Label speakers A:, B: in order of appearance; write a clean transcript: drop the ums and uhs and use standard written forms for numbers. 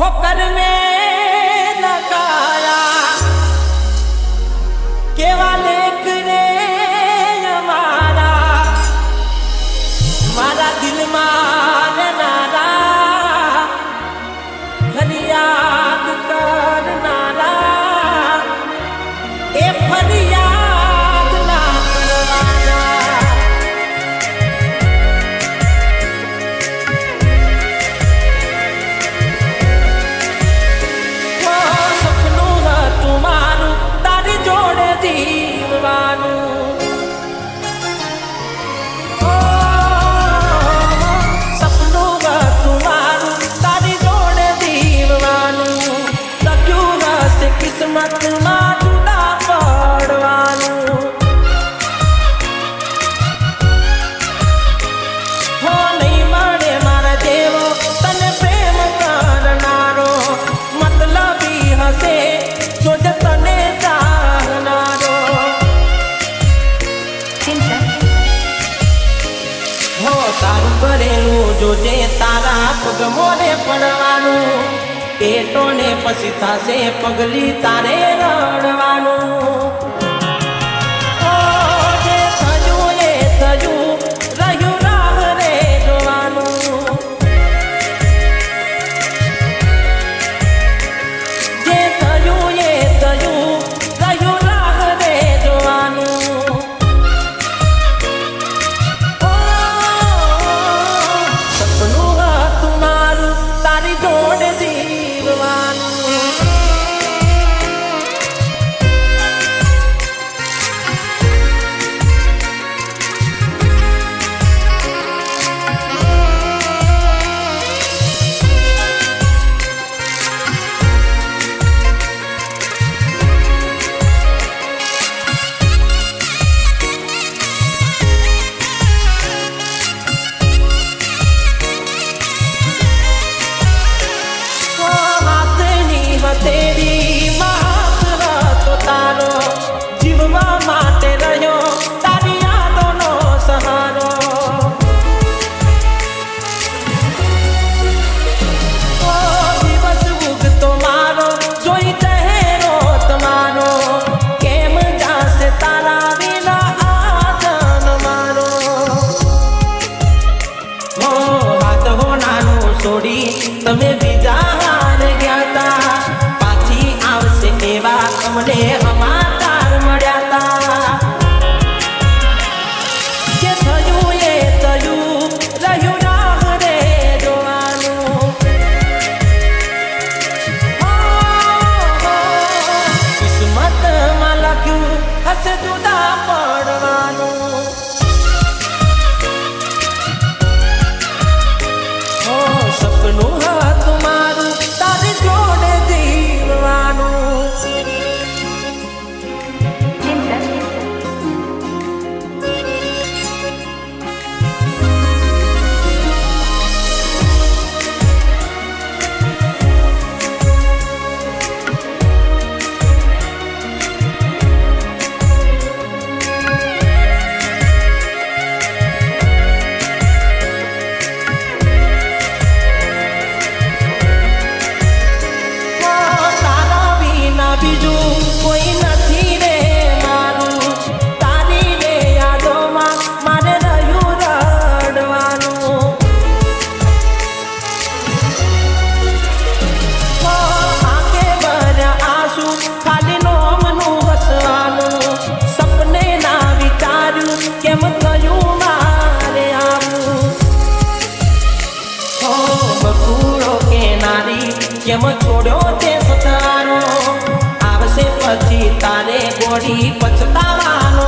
A: ठोकर में लगाया केवा लेख रे हमारा मारा दिल मान नारा फरियाद करनारा ए फरियाद ना करवाना वो सपनों है तुम्हारू तारी जोड़े जीववानू सपनों है तुम्हारू तारी जोड़े जीववानू लग्યું હશે કિસ્મતમાં જુદા પડવાનું હો નહીં મળે મારા જેવો તને પ્રેમ કરનારો મતલબી હશે જોજે તને ચાહનારો હો તારું કરેલું જોજે તારા પગ મોરે પડવાનું पेटो ने पसी थासे पगली तारे रड़वानू ओ जे थजू ये थजू रहू राह रे जोवानू जे थजू ये थजू रहू राह रे जोवानू ओ सपनों है तुम्हारू तारी जोड़ दी तेरी महक तो तारो जीववा माटे रहो तारी यादों नो सहारो ओ दिवस उग तो मारो जोई चेहरो तुम्हारो केम जासे तारा बिना आजन मारो हो हाथ हो नानू सोड़ी तमे बीजा हार गया ता एवा अमने हमाचार मळ्याता जे थयू ये थयू रहू राह रे जोवानू किस्मत में लख्યું हसे जुदा पड़वानू हो सपनों है तुम्हारू तारी जोड़े जीववानू बीजू कोई नहीं रे मारू तारी रे यादों में मारे रहू रड़वानू आंखे भर आंसू खाली नोमनू हसवानू सपने ना विचारू केम थयू मारे आवू हो बकुड़ो के नारी केम छोड़ो ते सतारो आवसे पछी तारे गोड़ी पछतावानो